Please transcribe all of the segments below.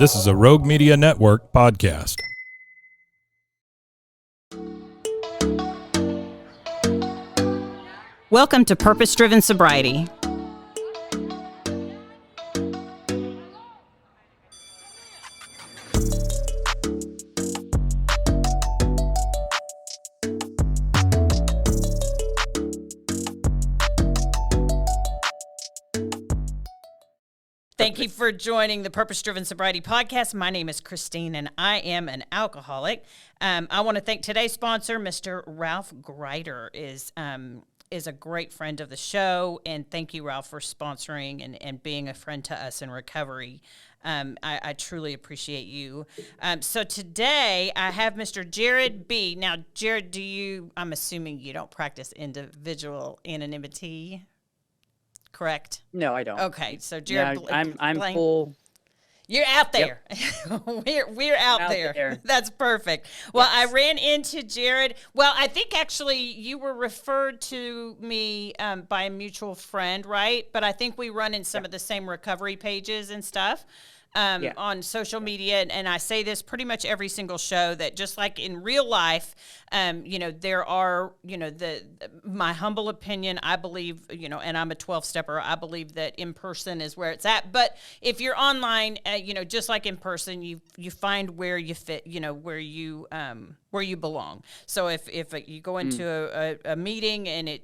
This is a Rogue Media Network podcast. Welcome to Purpose-Driven Sobriety. Thank you for joining the Purpose-Driven Sobriety podcast. My name is Christine, and I am an alcoholic. I want to thank today's sponsor, Mr. Ralph Greider, is a great friend of the show, and thank you, Ralph, for sponsoring and being a friend to us in recovery. I truly appreciate you. So today I have Mr. Jared B. Now, Jared, I'm assuming you don't practice individual anonymity, correct? No, I don't. Okay, so Jared, I'm Blaine, full. you're out there. Yep. we're out there. That's perfect. Well, yes. I ran into Jared. Well, I think actually you were referred to me by a mutual friend, right? But I think we run in some of the same recovery pages and stuff. On social media, and I say this pretty much every single show, that just like in real life, there are, my humble opinion, I believe, and I'm a 12-stepper, I believe that in person is where it's at. But if you're online, just like in person, you find where you fit, where you belong. So if you go into a meeting and it,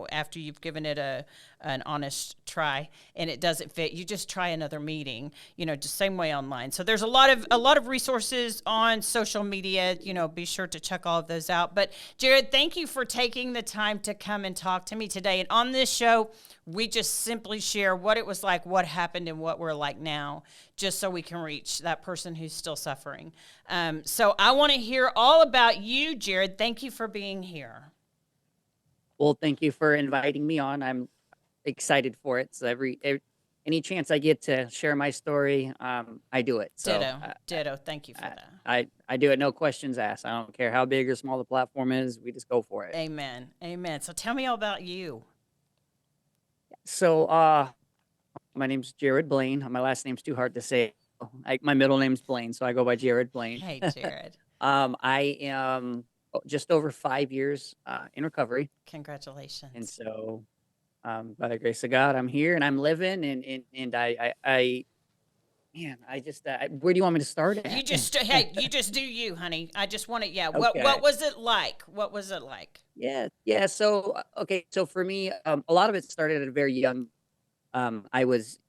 after you've given it an honest try and it doesn't fit, you just try another meeting, just same way online. So there's a lot of resources on social media, be sure to check all of those out. But Jared, thank you for taking the time to come and talk to me today. And on this show, we just simply share what it was like, what happened, and what we're like now, just so we can reach that person who's still suffering. So I want to hear all about you, Jared. Thank you for being here. Well, thank you for inviting me on. I'm excited for it. So any chance I get to share my story, I do it. So, Ditto. Thank you for that. I do it. No questions asked. I don't care how big or small the platform is. We just go for it. Amen. So tell me all about you. So, my name's Jared Blaine. My last name's too hard to say. My middle name's Blaine, so I go by Jared Blaine. Hey, Jared. I am just over 5 years in recovery. Congratulations. And so, by the grace of God, I'm here and I'm living. And where do you want me to start at? You just do you, honey. I just want to, Okay. What was it like? What was it like? Yeah. So, So for me, a lot of it started at a very young. I was,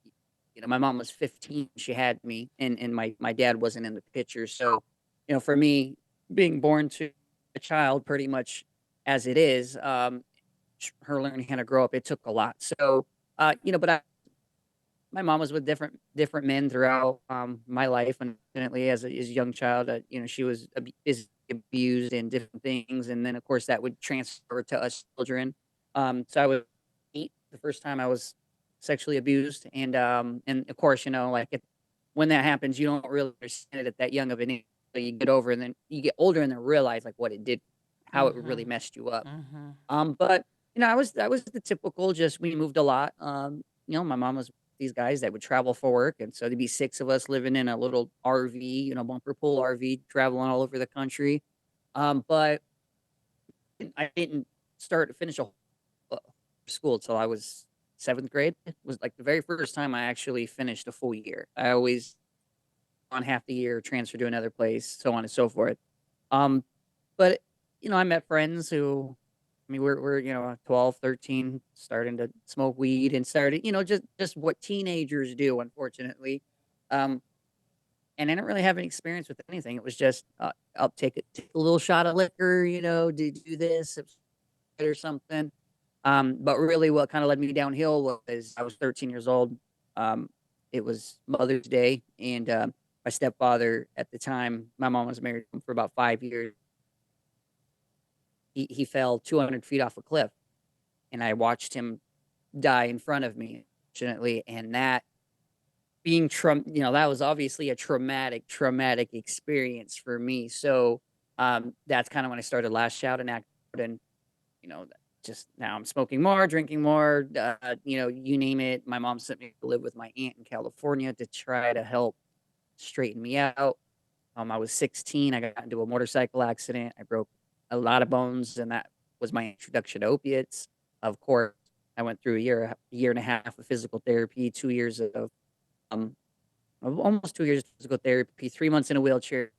my mom was 15. She had me, and my dad wasn't in the picture. So, for me, being born to a child, pretty much as it is, her learning how to grow up, it took a lot. So, my mom was with different men throughout my life. Unfortunately, as a young child, she was abused in different things, and then of course that would transfer to us children. So I was 8 the first time I was sexually abused, and of course, when that happens, you don't really understand it at that young of an age. So you get over, and then you get older, and then realize like what it did, how it really messed you up. But I was the typical. Just we moved a lot. My mom was these guys that would travel for work, and so there'd be 6 of us living in a little RV, bumper pool RV, traveling all over the country. But I didn't finish a school till I was 7th grade. It was like the very first time I actually finished a full year. I always on half the year, transfer to another place, so on and so forth. But I met friends who, we're 12, 13, starting to smoke weed and started, just what teenagers do, unfortunately. And I didn't really have any experience with anything. It was just, I'll take a little shot of liquor, do this or something. But really what kind of led me downhill was I was 13 years old. It was Mother's Day, and my stepfather at the time, my mom was married for about 5 years. He fell 200 feet off a cliff, and I watched him die in front of me, fortunately. And that being that was obviously a traumatic experience for me. So that's kind of when I started lash out and act out, and just now I'm smoking more, drinking more, you name it. My mom sent me to live with my aunt in California to try to help straightened me out. I was 16. I got into a motorcycle accident. I broke a lot of bones, and that was my introduction to opiates. Of course, I went through a year and a half of physical therapy, 2 years um, almost 2 years of physical therapy, 3 months in a wheelchair.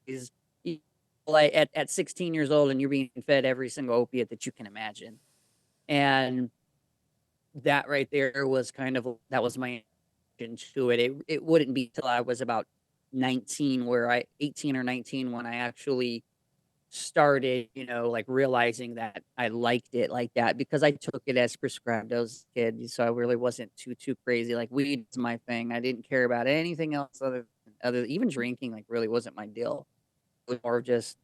Is like at 16 years old, and you're being fed every single opiate that you can imagine, and that right there was that was my introduction to it. It wouldn't be till I was about 19, where I 18 or 19 when I actually started, like realizing that I liked it like that, because I took it as prescribed as a kid. So I really wasn't too crazy. Like weed is my thing. I didn't care about anything else other even drinking. Like really wasn't my deal. It was more of just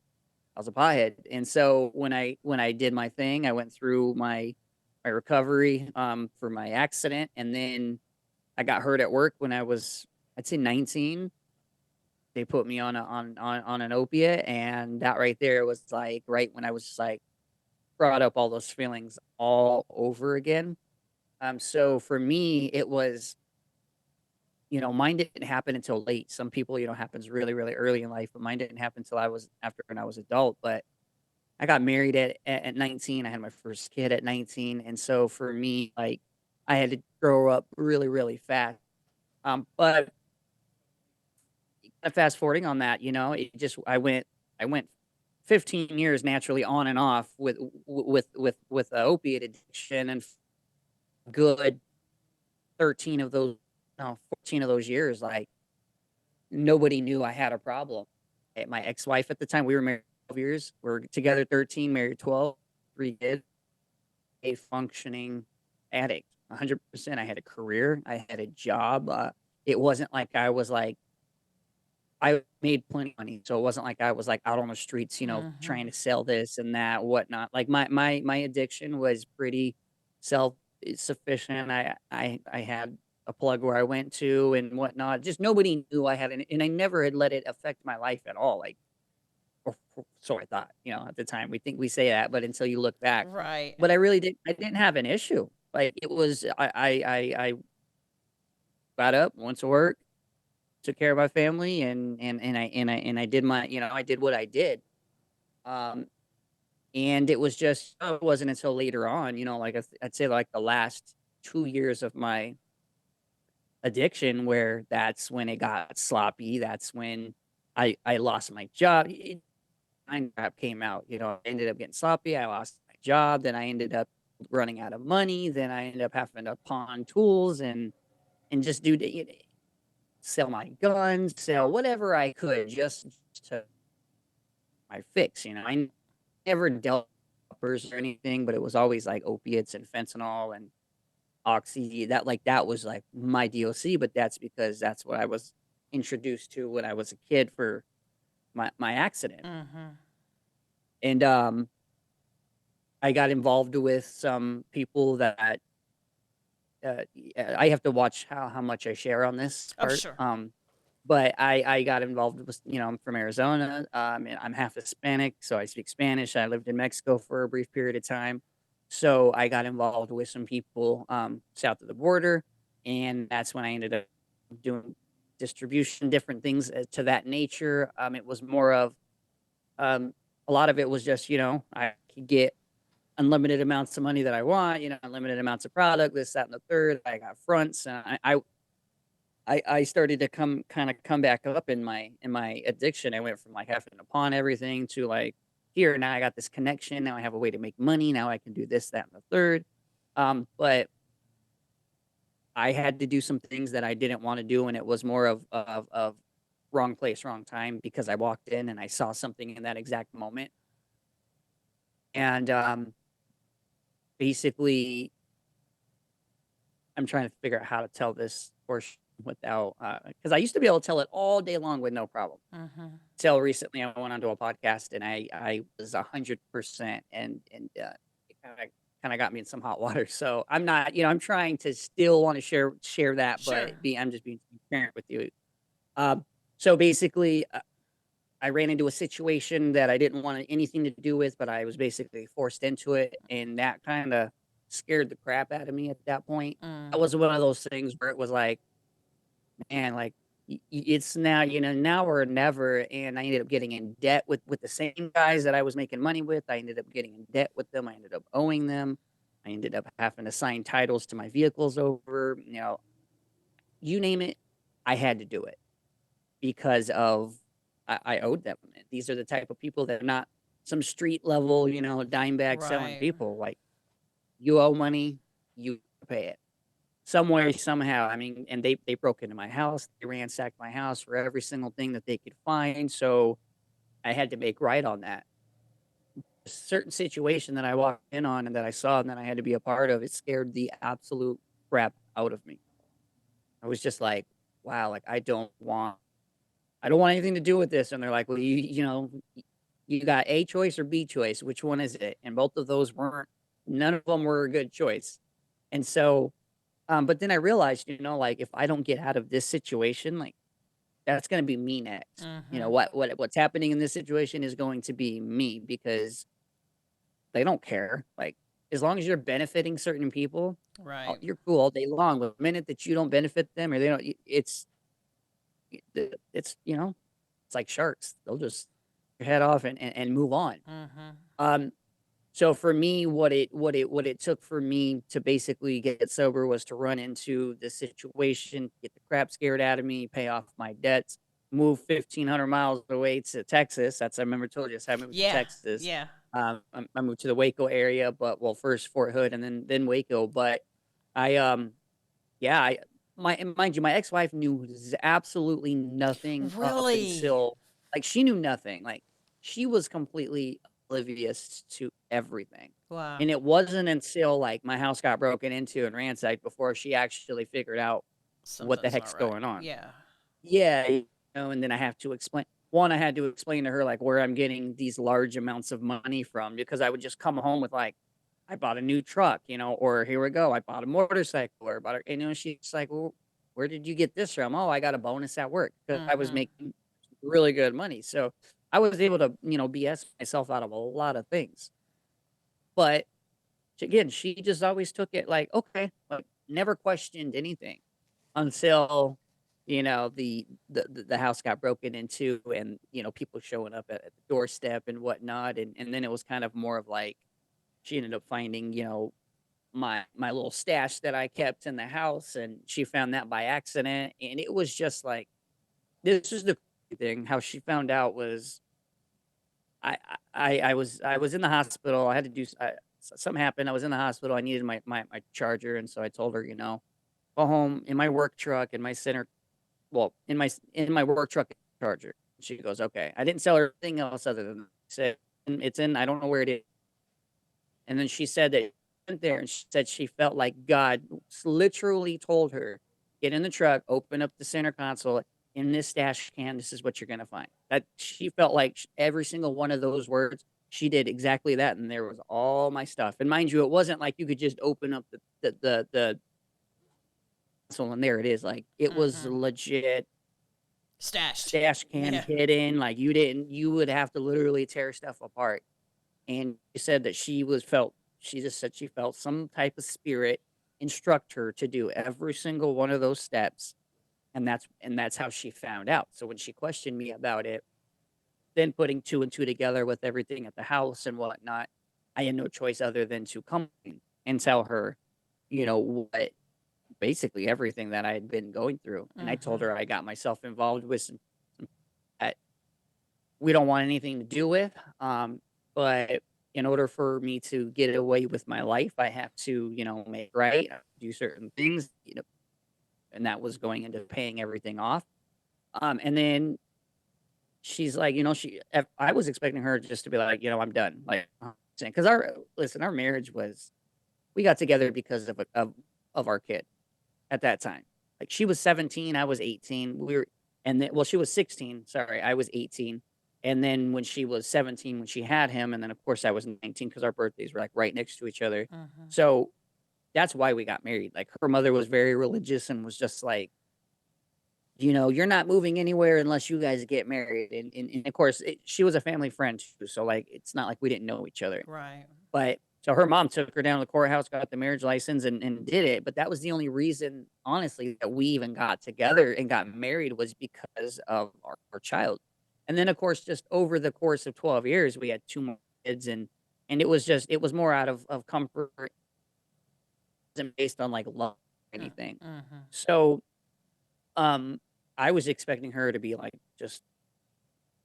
I was a pothead. And so when I did my thing, I went through my recovery for my accident, and then I got hurt at work when I was, I'd say, 19. They put me on an opiate, and that right there was like right when I was just like brought up all those feelings all over again. So for me, it was, mine didn't happen until late. Some people, happens really, really early in life, but mine didn't happen until I was after when I was adult. But I got married at 19. I had my first kid at 19, and so for me, like I had to grow up really, really fast. But fast forwarding on that, it just I went 15 years naturally on and off with opiate addiction, and good 13 of those, no, 14 of those years, like nobody knew I had a problem. My ex-wife at the time, we were married 12 years, we're together 13, married 12, 3 kids, a functioning addict, 100%. I had a career, I had a job. It wasn't like I made plenty of money, so it wasn't like I was, like, out on the streets, trying to sell this and that, whatnot. Like, my addiction was pretty self-sufficient. I had a plug where I went to and whatnot. Just nobody knew I had and I never had let it affect my life at all, like, or so I thought, at the time. We say that, but until you look back. Right. But I didn't have an issue. Like, it was I got up, went to work, took care of my family, and I did I did what I did. Um, and it was just it wasn't until later on, like I'd say like the last 2 years of my addiction, where that's when it got sloppy. That's when I lost my job. Mind crap came out. I ended up getting sloppy. I lost my job. Then I ended up running out of money. Then I ended up having to pawn tools and just sell my guns, sell whatever I could just to my fix. I never dealt with uppers or anything, but it was always like opiates and fentanyl and oxy. That was like my DOC, but that's because that's what I was introduced to when I was a kid for my accident. Mm-hmm. And I got involved with some people that I have to watch how much I share on this Oh, part. sure. But I got involved with, I'm from Arizona. And I'm half Hispanic, so I speak Spanish. I lived in Mexico for a brief period of time. So I got involved with some people south of the border. And that's when I ended up doing distribution, different things to that nature. It was more of a lot of it was just, I could get unlimited amounts of money that I want, unlimited amounts of product, this, that, and the third. I got fronts, and I started to come back up in my addiction. I went from like having to pawn everything to like here now I got this connection. Now I have a way to make money. Now I can do this, that, and the third. But I had to do some things that I didn't want to do, and it was more of wrong place, wrong time, because I walked in and I saw something in that exact moment, and basically I'm trying to figure out how to tell this portion without, because I used to be able to tell it all day long with no problem. Mm-hmm. Till recently, I went onto a podcast and I was 100%, and it kind of got me in some hot water. So I'm not, I'm trying to still want to share that, Sure. but I'm just being transparent with you. Um, so basically, I ran into a situation that I didn't want anything to do with, but I was basically forced into it, and that kind of scared the crap out of me at that point. Mm. That was one of those things where it was like, man, like it's now, now or never. And I ended up getting in debt with the same guys that I was making money with. I ended up getting in debt with them. I ended up owing them. I ended up having to sign titles to my vehicles over, you name it. I had to do it because of I owed them. These are the type of people that are not some street level, dime bag selling Right. people. Like, you owe money, you pay it some way, somehow. I mean, and they broke into my house. They ransacked my house for every single thing that they could find. So I had to make right on that. A certain situation that I walked in on and that I saw and that I had to be a part of, it scared the absolute crap out of me. I was just like, wow, like I don't want anything to do with this. And they're like, well, you got A choice or B choice. Which one is it? And both of those weren't, none of them were a good choice. And so, but then I realized, like, if I don't get out of this situation, like, that's going to be me next. Mm-hmm. What's happening in this situation is going to be me because they don't care. Like, as long as you're benefiting certain people, Right. you're cool all day long. But the minute that you don't benefit them or they don't, it's it's like sharks. They'll just your head off and move on. Mm-hmm. Um, so for me, what it took for me to basically get sober was to run into this situation, get the crap scared out of me, pay off my debts, move 1,500 miles away to Texas. I remember told you, I moved to Yeah. Texas. Yeah. I moved to the Waco area, but well, first Fort Hood and then Waco. But I yeah, and mind you, my ex-wife knew absolutely nothing up Really? until like, she knew nothing, like, she was completely oblivious to everything, Wow. and it wasn't until, like, my house got broken into and ransacked before she actually figured out what the Something's heck's not right. going on. Yeah. Yeah, and then I have to explain I had to explain to her, like, where I'm getting these large amounts of money from because I would just come home with, like, I bought a new truck, or here we go, I bought a motorcycle or bought a, she's like, well, where did you get this from? Oh, I got a bonus at work because I was Mm-hmm. making really good money. So I was able to, BS myself out of a lot of things. But again, she just always took it like, okay, like, never questioned anything until the house got broken into and people showing up at the doorstep and whatnot, and then it was kind of more of like she ended up finding my little stash that I kept in the house, and she found that by accident, and it was just like this is the thing. How she found out was I was in the hospital. I had to do something happened. I was in the hospital. I needed my charger, and so I told her, go home in my work truck in my center. Well, in my work truck charger. She goes, okay. I didn't tell her anything else other than that. I said it's in. I don't know where it is. And then she said that she went there and she said she felt like God literally told her, get in the truck, open up the center console. In this stash can, this is what you're gonna find. That she felt like every single one of those words, she did exactly that, and there was all my stuff. And mind you, it wasn't like you could just open up the console and there it is. Like, it was Mm-hmm. legit Stashed. stash can Yeah. hidden. Like, you would have to literally tear stuff apart. And she said that she just said she felt some type of spirit instruct her to do every single one of those steps. And that's how she found out. So when she questioned me about it, then putting two and two together with everything at the house and whatnot, I had no choice other than to come and tell her, what basically everything that I had been going through. And I told Mm-hmm. her I got myself involved with some that we don't want anything to do with. But in order for me to get away with my life, I have to, make right, do certain things, and that was going into paying everything off. And then she's like, I was expecting her just to be like, I'm done. Like, because our marriage was, we got together because of our kid at that time. Like, she was 17, I was 18. And then, well, she was 16. Sorry, I was 18. And then when she was 17, when she had him, and then of course I was 19 because our birthdays were like right next to each other. Mm-hmm. So that's why we got married. Like, her mother was very religious and was just like, you're not moving anywhere unless you guys get married. And of course, she was a family friend too. So, like, it's not like we didn't know each other. Right. But So her mom took her down to the courthouse, got the marriage license, and did it. But that was the only reason, honestly, that we even got together and got married was because of our child. And then, of course, just over the course of 12 years, we had 2 more kids, and it was more out of comfort, and based on like love or anything. Mm-hmm. So, um, I was expecting her to be like, just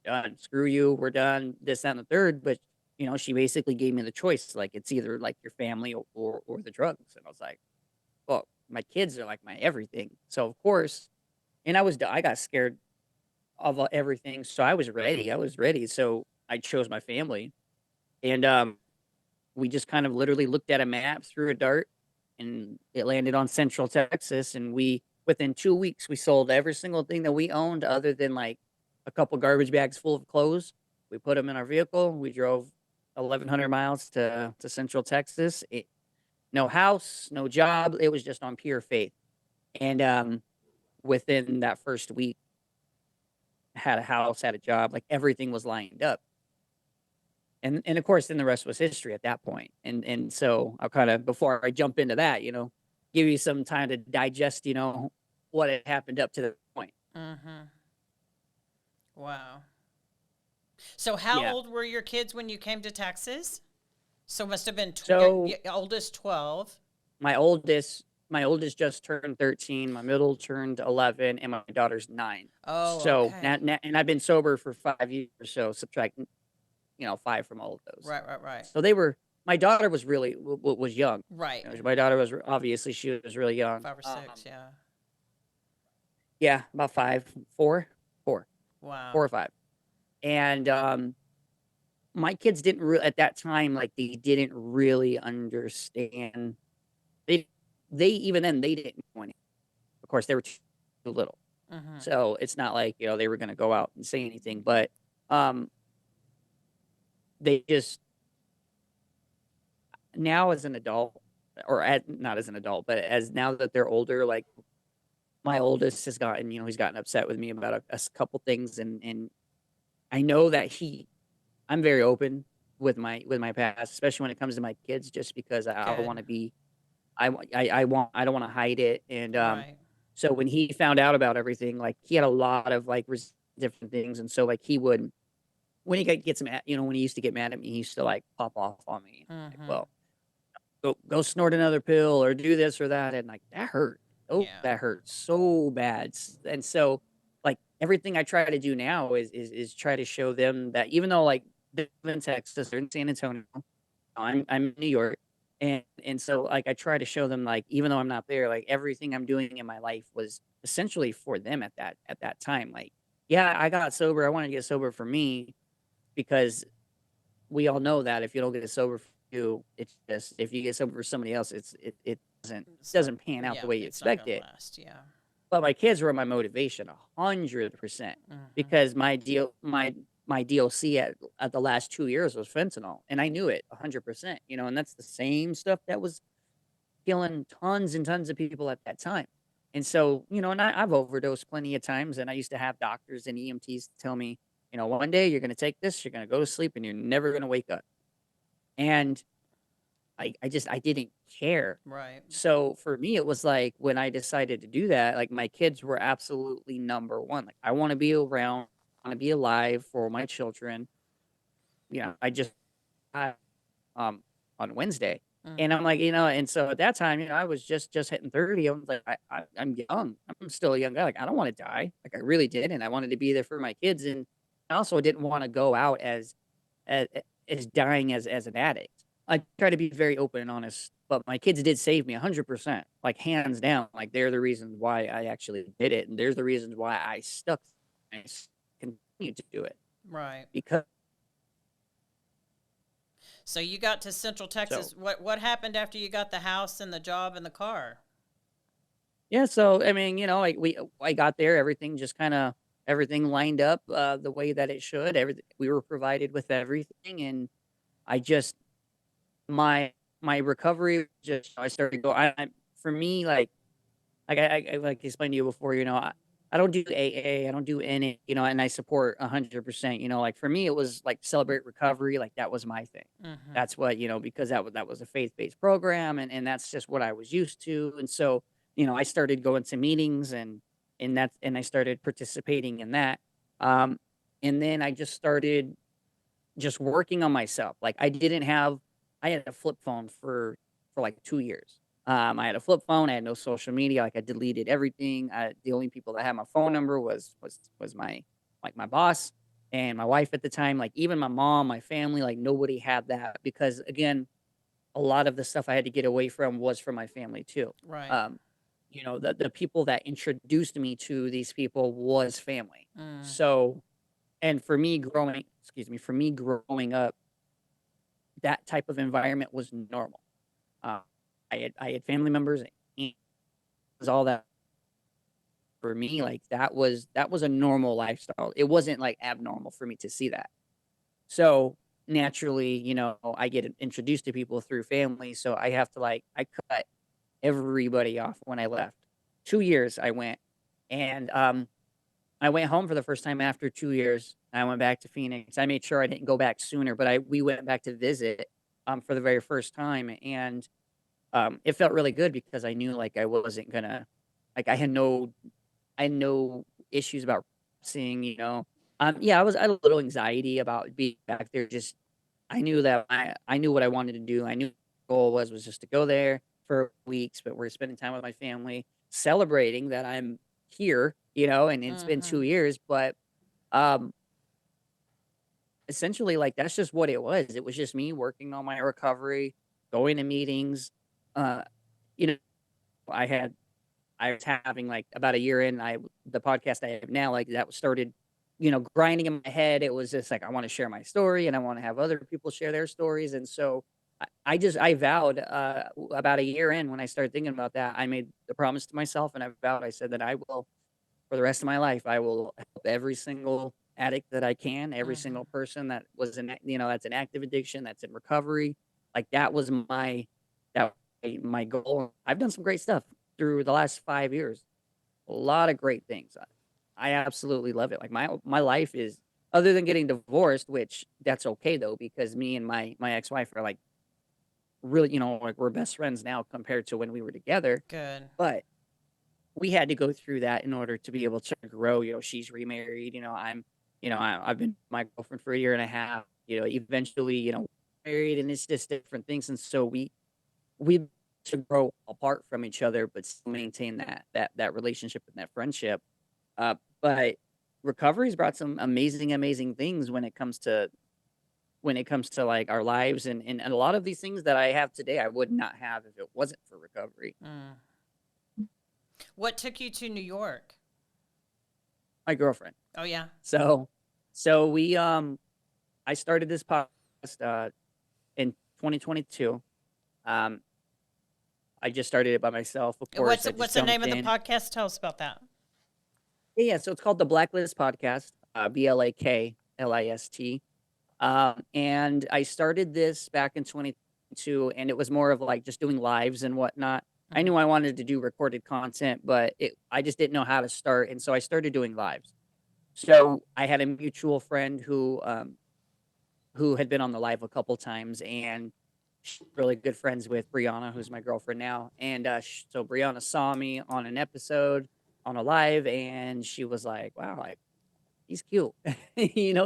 done. Screw you. We're done. This, that, and the third. But she basically gave me the choice. Like, it's either like your family or the drugs. And I was like, well, my kids are like my everything. So of course, and I got scared of everything. So I was ready. I was ready. So I chose my family, and we just kind of literally looked at a map, threw a dart, and it landed on Central Texas. And within 2 weeks, we sold every single thing that we owned, other than like a couple garbage bags full of clothes. We put them in our vehicle. We drove 1,100 miles to Central Texas. No house, no job. It was just on pure faith. And within that first week, had a house, had a job, like everything was lined up. And of course, then the rest was history at that point. And so I'll kind of, before I jump into that, give you some time to digest, what had happened up to the point. Mm-hmm. Wow. So how Yeah. old were your kids when you came to Texas? So it must have been So your oldest 12. my oldest just turned 13, my middle turned 11, and my daughter's 9. Oh, So okay. and I've been sober for 5 years, so subtract 5 from all of those. Right. So my daughter was really was young. Right. My daughter was obviously she was really young. 5 or 6, yeah. Yeah, about 5, 4, 4, Wow. 4 or 5. And my kids didn't really at that time, like, they didn't really understand. They even then they didn't know anything. Of course, they were too little. Mm-hmm. So it's not like, they were gonna go out and say anything, but they just, now as an adult, or not as an adult, but as now that they're older, like my oldest has gotten, he's gotten upset with me about a couple things, and I know that I'm very open with my past, especially when it comes to my kids, just because I want Good. to be, I don't want to hide it, and Right. so when he found out about everything, like he had a lot of like different things, and so like he would, when he gets mad, when he used to get mad at me, he used to like pop off on me, like, Mm-hmm. well, go snort another pill or do this or that, and like that hurt. Oh, Yeah. that hurt so bad. And so like everything I try to do now is try to show them that, even though like they're in Texas or in San Antonio, I'm in New York, and so like I try to show them, like, even though I'm not there, like everything I'm doing in my life was essentially for them at that time. Like, yeah, I got sober. I want to get sober for me, because we all know that if you don't get sober for you, it's just, if you get sober for somebody else, it doesn't It's not, doesn't pan out yeah, the way you it's not expect going to it. last. Yeah. But my kids were my motivation 100%, Mm-hmm. because my DLC at the last 2 years was fentanyl, and I knew it 100%. And that's the same stuff that was killing tons and tons of people at that time. And so, and I've overdosed plenty of times, and I used to have doctors and EMTs tell me, one day you're going to take this, you're going to go to sleep, and you're never going to wake up. And I didn't care. Right. So for me, it was like, when I decided to do that, like my kids were absolutely number one. Like, I want to be around, I want to be alive for my children. I just I, on Wednesday, and Mm-hmm. I'm like, and so at that time, I was just hitting 30. I was like, I'm young. I'm still a young guy. Like, I don't want to die. Like, I really didn't. I wanted to be there for my kids, and I also didn't want to go out as as dying as an addict. I try to be very open and honest, but my kids did save me 100%, like hands down. Like, they're the reasons why I actually did it, and there's the reasons why I stuck and continue to do it, Right. because So you got to Central so Texas. What happened after you got the house and the job and the car? yeah. So I mean, like I got there, everything lined up the way that it should. Everything, we were provided with everything, and I just my recovery just, I started go. I for me, like I like explained to you before, I don't do AA, I don't do any, and I support 100%. Like for me, it was like Celebrate Recovery, like that was my thing. Mm-hmm. That's what, because that was a faith-based program, and that's just what I was used to. And so, I started going to meetings, and I started participating in that. Um, and then I just started just working on myself. Like I had a flip phone for like 2 years. I had a flip phone. I had no social media. Like I deleted everything. The only people that had my phone number was my my boss and my wife at the time. Like even my mom, my family, like nobody had that because again, a lot of the stuff I had to get away from was from my family too. Right. Um, the people that introduced me to these people was family. Mm. So, and for me growing up, that type of environment was normal. Uh, I had family members, and it was all that for me. Like that was a normal lifestyle. It wasn't like abnormal for me to see that. So naturally, I get introduced to people through family. So I have to I cut everybody off when I left. 2 years I went, and I went home for the first time after 2 years. I went back to Phoenix. I made sure I didn't go back sooner, but we went back to visit for the very first time, and it felt really good because I knew like I wasn't gonna like I had no issues about seeing, yeah, I had a little anxiety about being back there. Just I knew that I knew what I wanted to do. I knew the goal was just to go there for weeks, but we're spending time with my family, celebrating that I'm here, and it's been Mm-hmm. 2 years, but um essentially like that's just what it was. It was just me working on my recovery, going to meetings. Uh, you know, I was having like about a year in, the podcast I have now, like that was started, grinding in my head. It was just like I want to share my story and I want to have other people share their stories. And so I vowed about a year in when I started thinking about that, I made the promise to myself and I said that I will for the rest of my life, I will help every single addict that I can, every Mm-hmm. single person that was that's an active addiction, that's in recovery. Like that was my goal. I've done some great stuff through the last 5 years. A lot of great things. I absolutely love it. Like my life is other than getting divorced, which that's okay though, because me and my ex-wife are like really, like we're best friends now compared to when we were together. Good. But we had to go through that in order to be able to grow. She's remarried. I've been my girlfriend for a year and a half. Eventually, married, and it's just different things. And so we to grow apart from each other, but still maintain that relationship and that friendship. But recovery's brought some amazing things when it comes to like our lives and a lot of these things that I have today, I would not have if it wasn't for recovery. Mm. What took you to New York? My girlfriend. Oh yeah. So I started this podcast in 2022. Um, I just started it by myself, of course. I What's just the name jumped of the in. podcast? Tell us about that. Yeah, so it's called the Blacklist Podcast, Blacklist. And I started this back in 2022, and it was more of like just doing lives and whatnot. I Mm-hmm. knew I wanted to do recorded content, but I just didn't know how to start, and so I started doing lives. So I had a mutual friend who had been on the live a couple times, and she's really good friends with Brianna, who's my girlfriend now. And so Brianna saw me on an episode on a live, and she was like, "Wow, like he's cute,"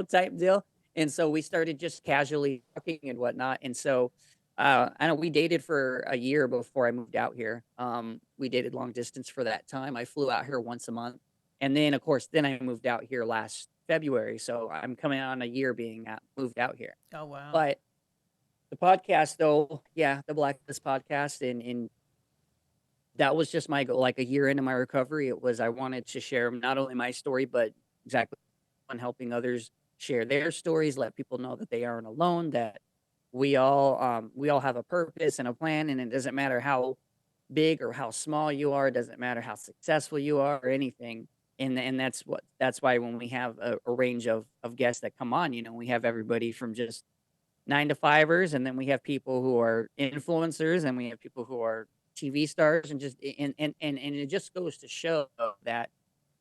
type deal. And so we started just casually talking and whatnot. And so I know we dated for a year before I moved out here. We dated long distance for that time. I flew out here once a month, and then of course, then I moved out here last February. So I'm coming on a year being moved out here. Oh wow. But the podcast, though, yeah, the Blacklist podcast, and that was just my goal. Like a year into my recovery, it was I wanted to share not only my story, but exactly on helping others share their stories, let people know that they aren't alone, that we all have a purpose and a plan, and it doesn't matter how big or how small you are, it doesn't matter how successful you are or anything. And that's why when we have a range of guests that come on, we have everybody from just 9 to 5ers, and then we have people who are influencers, and we have people who are TV stars, and just and it just goes to show that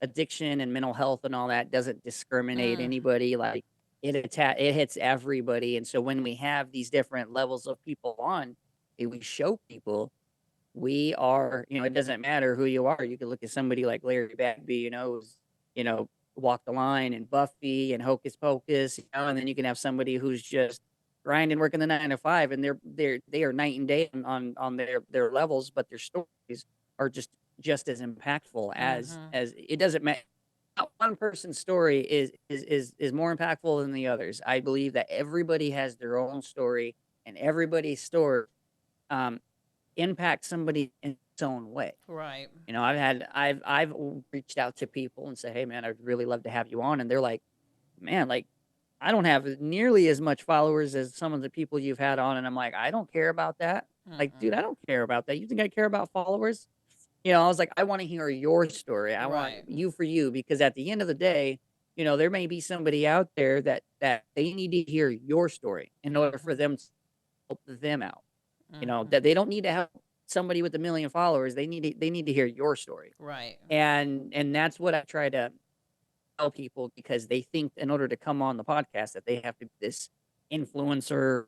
addiction and mental health and all that doesn't discriminate Mm. anybody. Like it hits everybody. And so when we have these different levels of people on, we show people we are, it doesn't matter who you are. You can look at somebody like Larry Bagby, who's, you know, Walk the Line and Buffy and Hocus Pocus, and then you can have somebody who's just grinding, working the 9 to 5, and they are night and day on their levels, but their stories are just as impactful Mm-hmm. as it doesn't matter. Not one person's story is more impactful than the others. I believe that everybody has their own story, and everybody's story um, impacts somebody in its own way. Right. I've reached out to people and say, "Hey, man, I'd really love to have you on," and they're like, "Man, like, I don't have nearly as much followers as some of the people you've had on," and I'm like, "I don't care about that. Like, dude, I Mm-mm. don't care about that. You think I care about followers?" I was like, "I want to hear your story. I want Right. you for you because at the end of the day, there may be somebody out there that they need to hear your story in order for Mm-hmm. them to help them out." Mm-hmm. That they don't need to have somebody with 1 million followers. They need to hear your story. Right. And that's what I try to tell people because they think in order to come on the podcast that they have to be this influencer.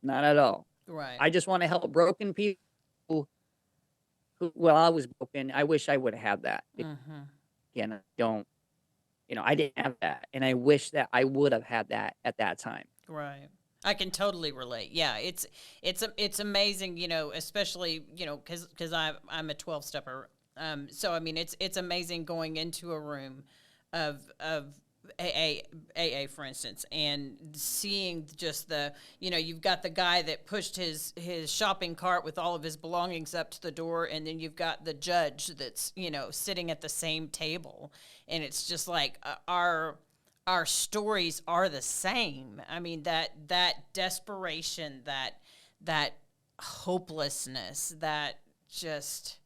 Not at all. Right. I just want to help broken people who, well, I was broken. I wish I would have had that. Mm-hmm. Again, I don't, I didn't have that. And I wish that I would have had that at that time. Right. I can totally relate. Yeah, it's amazing, especially, cuz I'm a 12 stepper. So I mean, it's amazing going into a room of AA for instance, and seeing just you've got the guy that pushed his shopping cart with all of his belongings up to the door, and then you've got the judge that's, sitting at the same table, and it's just like our stories are the same. I mean, that desperation, that hopelessness, that just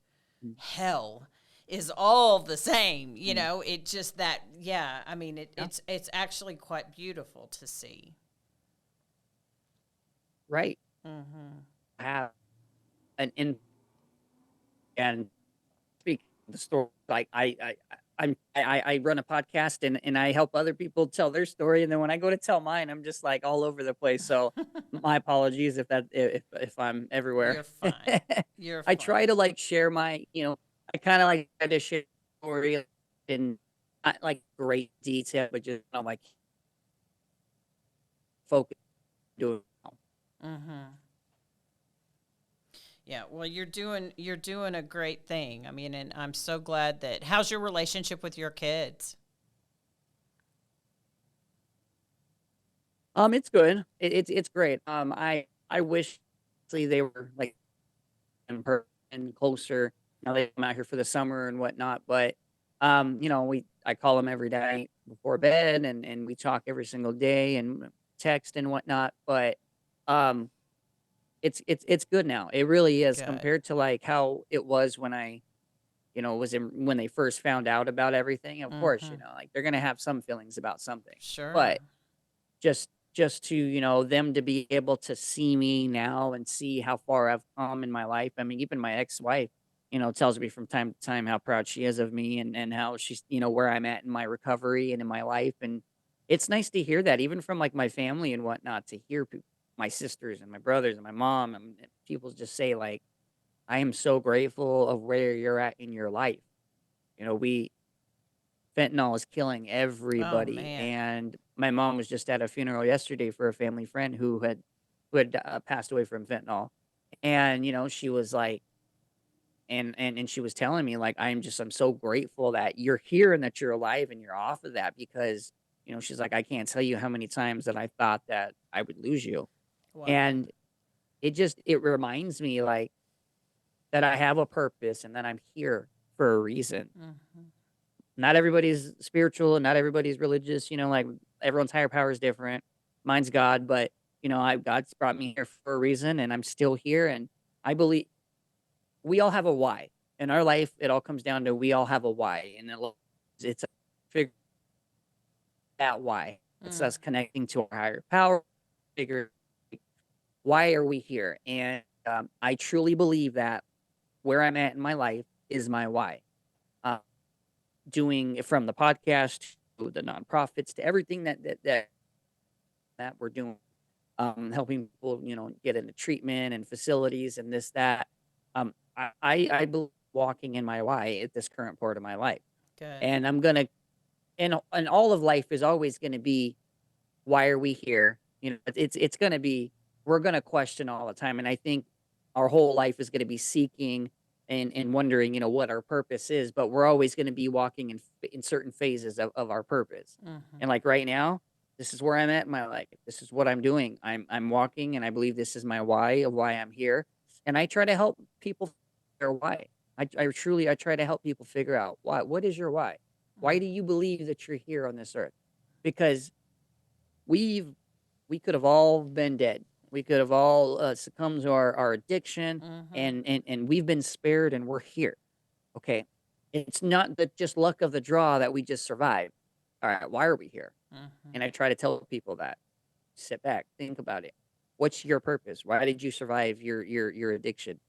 Mm. hell is all the same. Mm. It just that, yeah. I mean, Yeah. it's actually quite beautiful to see. Right. Mm-hmm. Have an in and speak the story. Like I run a podcast and I help other people tell their story, and then when I go to tell mine, I'm just like all over the place. So my apologies if I'm everywhere. You're fine. You're I try fine. to like share my, I kind of like try to share story in not like great detail, but just like focus doing. Mm-hmm. Yeah, well, you're doing a great thing. I mean, and I'm so glad that. How's your relationship with your kids? It's good. It's great. I wish actually they were like in person closer. They come out here for the summer and whatnot, but I call them every day before bed and we talk every single day and text and whatnot. But um, it's good now. It really is Good. compared to like how it was when I was when they first found out about everything. Of course, Mm-hmm. like they're gonna have some feelings about something, Sure. but just to them to be able to see me now and see how far I've come in my life. I mean, even my ex-wife, tells me from time to time how proud she is of me and how she's where I'm at in my recovery and in my life. And it's nice to hear that even from like my family and whatnot, to hear my sisters and my brothers and my mom and people just say like, I am so grateful of where you're at in your life. We fentanyl is killing Oh everybody, man. and my mom was just at a funeral yesterday for a family friend who had passed away from fentanyl, and she was like, and she was telling me like, I'm so grateful that you're here and that you're alive and you're off of that because she's like, I can't tell you how many times that I thought that I would lose you, Wow. and it reminds me like that I have a purpose and that I'm here for a reason. Mm-hmm. Not everybody's spiritual and not everybody's religious, like everyone's higher power is different. Mine's God, but God's brought me here for a reason and I'm still here. And I believe we all have a why in our life. It all comes down to we all have a why, and it's a figure that why. It's Mm. us connecting to our higher power. Figure why are we here? And I truly believe that where I'm at in my life is my why. doing from the podcast to the nonprofits to everything that we're doing, helping people, get into treatment and facilities and this, that. I believe walking in my why at this current part of my life. Good. And I'm going to, and all of life is always going to be, why are we here? It's going to be, we're going to question all the time. And I think our whole life is going to be seeking and wondering, what our purpose is, but we're always going to be walking in certain phases of our purpose. And like right now, this is where I'm at in my life. This is what I'm doing. I'm walking, and I believe this is my why of why I'm here. And I try to help people figure their why. I try to help people figure out what is your why? Why do you believe that you're here on this earth? Because we could have all been dead. We could have all succumbed to our addiction, and we've been spared, and we're here. Okay, it's not just luck of the draw that we just survived. All right, why are we here? And I try to tell people that. Sit back, think about it. What's your purpose? Why did you survive your addiction?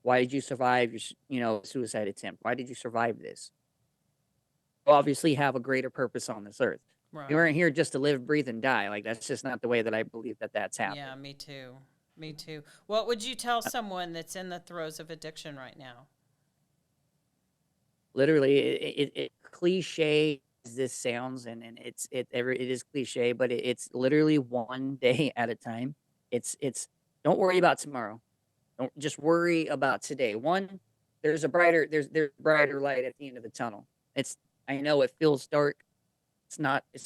Why did you survive your suicide attempt? Why did you survive this? You obviously have a greater purpose on this earth. Right. You aren't here just to live, breathe, and die. Like, that's just not the way that I believe that's happening. Yeah, me too. Me too. What would you tell someone that's in the throes of addiction right now? Literally, it cliche as this sounds, and it is cliche, but it's literally one day at a time. It's don't worry about tomorrow. Don't just worry about today. There's a brighter light at the end of the tunnel. I know it feels dark. It's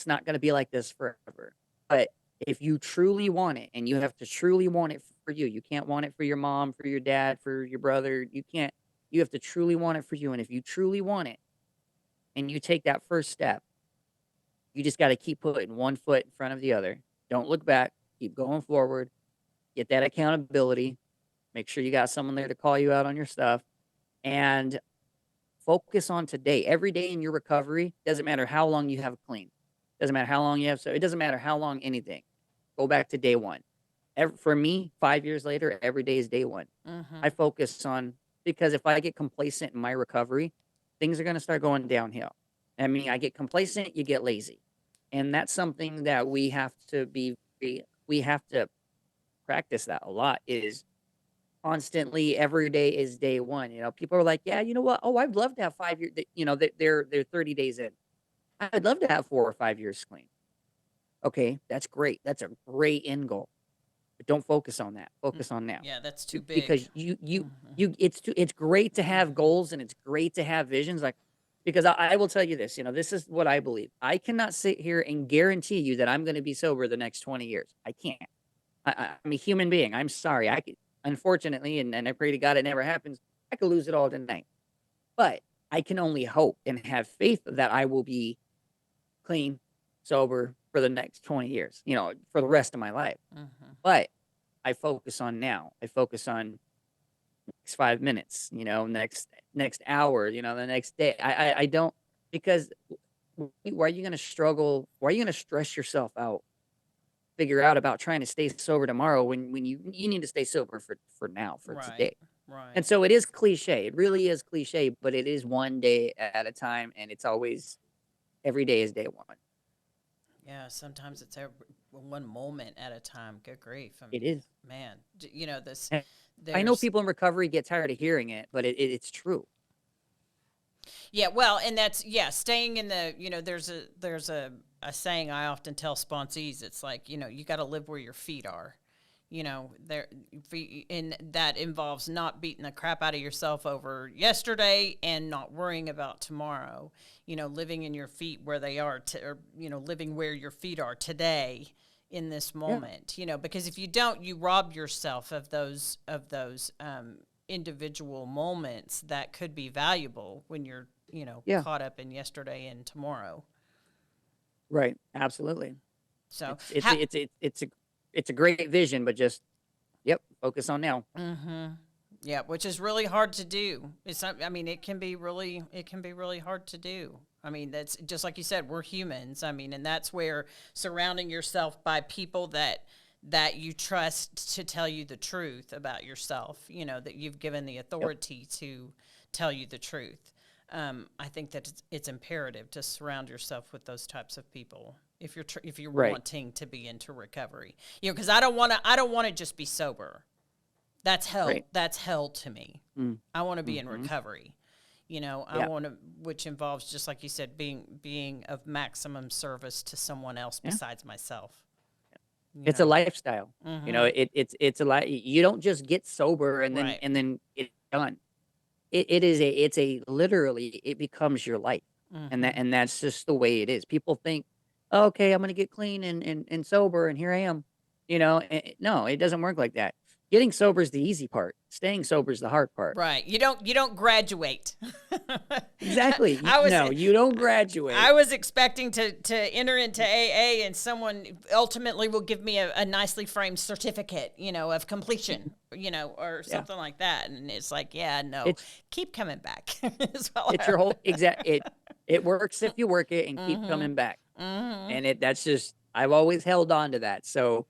not going to be like this forever. But if you truly want it, and you have to truly want it for you, you can't want it for your mom, for your dad, for your brother. You have to truly want it for you. And if you truly want it and you take that first step, you just got to keep putting one foot in front of the other. Don't look back. Keep going forward. Get that accountability. Make sure you got someone there to call you out on your stuff. And focus on today. Every day in your recovery, doesn't matter how long you have clean. Doesn't matter how long you have. So it doesn't matter how long anything. Go back to day one. For me, 5 years later, every day is day one. I focus on, because if I get complacent in my recovery, things are going to start going downhill. I mean, I get complacent, you get lazy. And that's something that we have to practice that a lot, is constantly, every day is day one. People are like, yeah, you know what? Oh, I'd love to have 5 years, they're 30 days in. I'd love to have 4 or 5 years clean. Okay, that's great. That's a great end goal. But don't focus on that. Focus on now. Yeah, that's too big. Because it's great to have goals, and it's great to have visions. Like, because I will tell you this, this is what I believe. I cannot sit here and guarantee you that I'm going to be sober the next 20 years. I can't. I'm a human being. I'm sorry. I could, unfortunately, and I pray to God it never happens, I could lose it all tonight. But I can only hope and have faith that I will be clean, sober for the next 20 years, for the rest of my life. But I focus on now. I focus on next 5 minutes, next hour, the next day. I don't, because why are you going to struggle? Why are you going to stress yourself out? Figure out about trying to stay sober tomorrow when you need to stay sober for now, for today. Right. And so it is cliche. It really is cliche, but it is one day at a time, and it's always, every day is day one. Yeah, sometimes it's one moment at a time. Good grief. It is. Man, this. I know people in recovery get tired of hearing it, but it's true. Yeah, well, and that's, staying in the, there's a saying I often tell sponsees. It's like, you got to live where your feet are. And that involves not beating the crap out of yourself over yesterday and not worrying about tomorrow. Living in your feet where they are, or living where your feet are today in this moment. Because if you don't, you rob yourself of those individual moments that could be valuable when you're caught up in yesterday and tomorrow. Right. Absolutely. So it's a great vision, but just, focus on now. Yeah, which is really hard to do. It can be really hard to do. That's just like you said, we're humans. And that's where surrounding yourself by people that you trust to tell you the truth about yourself, that you've given the authority to tell you the truth. I think that it's imperative to surround yourself with those types of people if you're Right. wanting to be into recovery. Because I don't want to just be sober. That's hell. Right. That's hell to me. Mm. I want to be in Mhm. recovery. I Yeah. want to, which involves, just like you said, being of maximum service to someone else Yeah. besides myself. It's a lifestyle. Mhm. It's a lot. You don't just get sober and Right. then it's done. It's a literally it becomes your life, Mhm. and that's just the way it is. People think, "Oh, okay, I'm gonna get clean and sober, and here I am." No, it doesn't work like that. Getting sober is the easy part. Staying sober is the hard part. Right. You don't graduate. Exactly. I was No, you don't graduate. I was expecting to enter into AA, and someone ultimately will give me a nicely framed certificate, of completion, or Yeah. something like that. And it's like, yeah, no, It's keep coming back. is all it's I your whole exact it works if you work it and keep coming back. Mhm. And that's just I've always held on to that. So,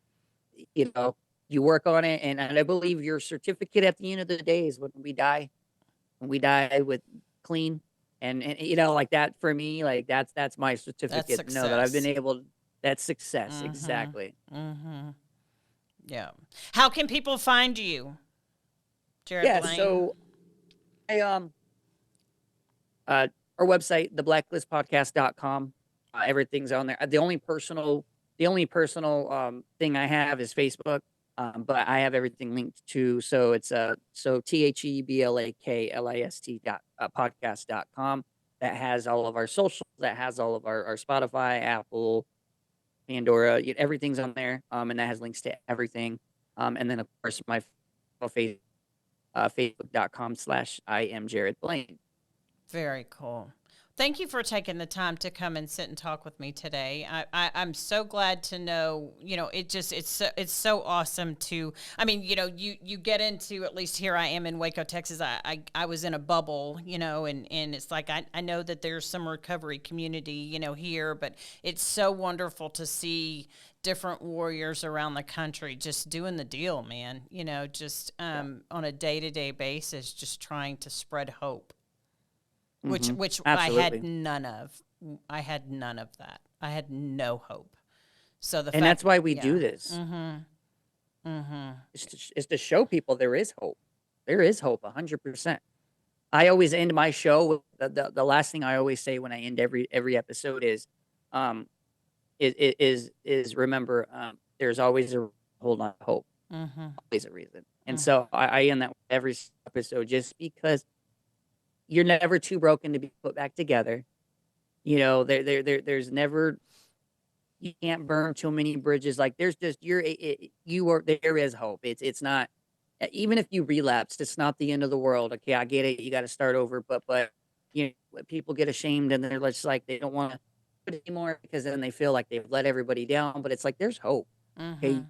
you know, you work on it, and I believe your certificate at the end of the day is when we die with clean, and like that for me, like that's my That's certificate. Know that I've been success. able. That's success, Mhm. exactly. Mhm. Yeah. How can people find you, Jared Yeah. Blaine? So I uh our website, theblacklistpodcast.com. Everything's on there. The only personal thing I have is Facebook. But I have everything linked to, so it's so THEBLAKLIST podcast.com. That has all of our socials, that has all of our Spotify, Apple, Pandora, everything's on there. And that has links to everything. And then of course my face, facebook.com/ I am Jared Blaine. Very cool. Thank you for taking the time to come and sit and talk with me today. I'm so glad to know, it's so awesome to, you get into, at least here I am in Waco, Texas. I was in a bubble, and it's like, I know that there's some recovery community, here, but it's so wonderful to see different warriors around the country just doing the deal, man, on a day-to-day basis, just trying to spread hope. which Hmm. which I had Absolutely. none of. I had none of that. I had no hope. So the And fact, that's why we do yeah, this. mm-hmm, Is to show people there is hope. There is hope, 100%. I always end my show with the last thing I always say when I end every episode um, is remember, there's always a hold on to hope, mm-hmm, always a reason. And mm, so I end that with every episode just because you're never too broken to be put back together. There's never you can't burn too many bridges. Like there's just you are there is hope. It's not even if you relapsed, it's not the end of the world. Okay, I get it. You got to start over, but people get ashamed and they're just like they don't want to do it anymore because then they feel like they've let everybody down. But it's like there's hope. mm-hmm. Okay,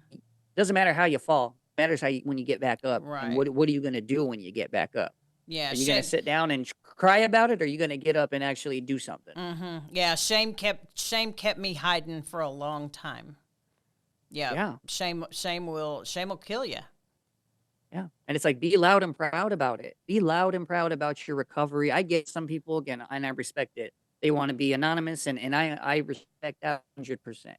doesn't matter how you fall. It matters when you get back up. And Right. what are you gonna do when you get back up? Yeah. Are you gonna Shame. sit down and cry about it, or are you gonna get up and actually do something? Mm-hmm. Yeah. Shame kept me hiding for a long time. Yeah. Yeah. Shame will kill you. Yeah. And it's like, be loud and proud about it. Be loud and proud about your recovery. I get some people, again, and I respect it. They want to be anonymous, and I respect that 100%.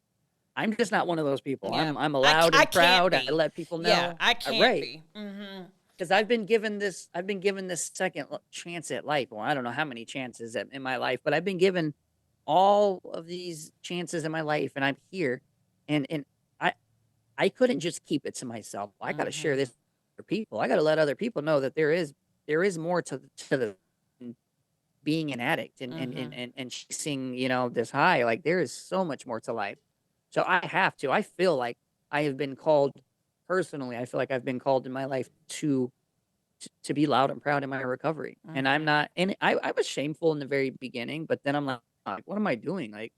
I'm just not one of those people. Yeah. I'm loud I and can't proud. I be. let people Yeah. know. I can't Right. be. Mm-hmm. Because I've been given this second chance at life. Well, I don't know how many chances in my life, but I've been given all of these chances in my life, and I'm here. And I I couldn't just keep it to myself. I got to share Mm-hmm. this with other people. I got to let other people know that there is more to the than being an addict Mm-hmm. and chasing this high. Like there is so much more to life. So I have to. I feel like I have been called personally. I feel like I've been called in my life to be loud and proud in my recovery. And I'm Mm-hmm. not. And I was shameful in the very beginning, but then I'm like, what am I doing? Like,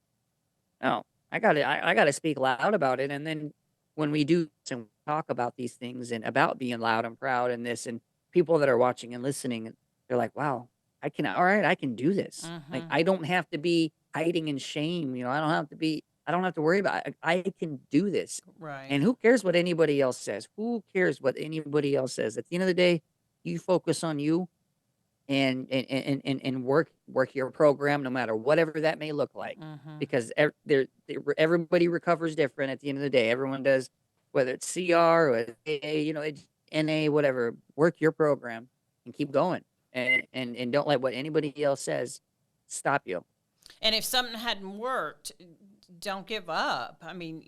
no, I gotta speak loud about it. And then when we do and talk about these things and about being loud and proud and this and people that are watching and listening, they're like, wow, all right, I can do this. Like Mm-hmm. I don't have to be hiding in shame. I don't have to worry about it. I can do this. Right. And who cares what anybody else says? Who cares what anybody else says? At the end of the day, you focus on you and work your program, no matter whatever that may look like, because everybody recovers different. At the end of the day, everyone does, whether it's CR or AA, it's NA, whatever. Work your program and keep going, and don't let what anybody else says stop you. And if something hadn't worked, don't give up. I mean,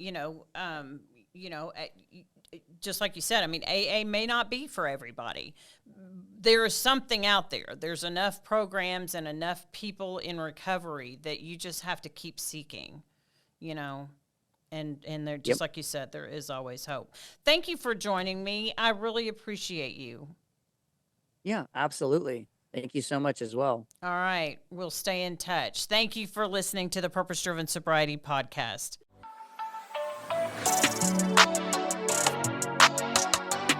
just like you said, I mean, AA may not be for everybody. There is something out there. There's enough programs and enough people in recovery that you just have to keep seeking, and they're just like you said, there is always hope. Thank you for joining me. I really appreciate you. Yeah, absolutely. Thank you so much as well. All right. We'll stay in touch. Thank you for listening to the Purpose Driven Sobriety Podcast.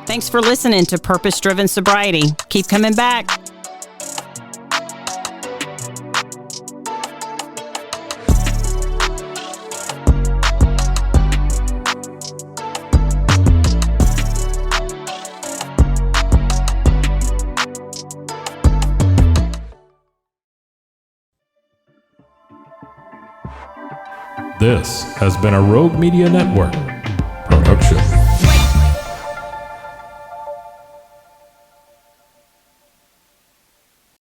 Thanks for listening to Purpose Driven Sobriety. Keep coming back. This has been a Rogue Media Network production.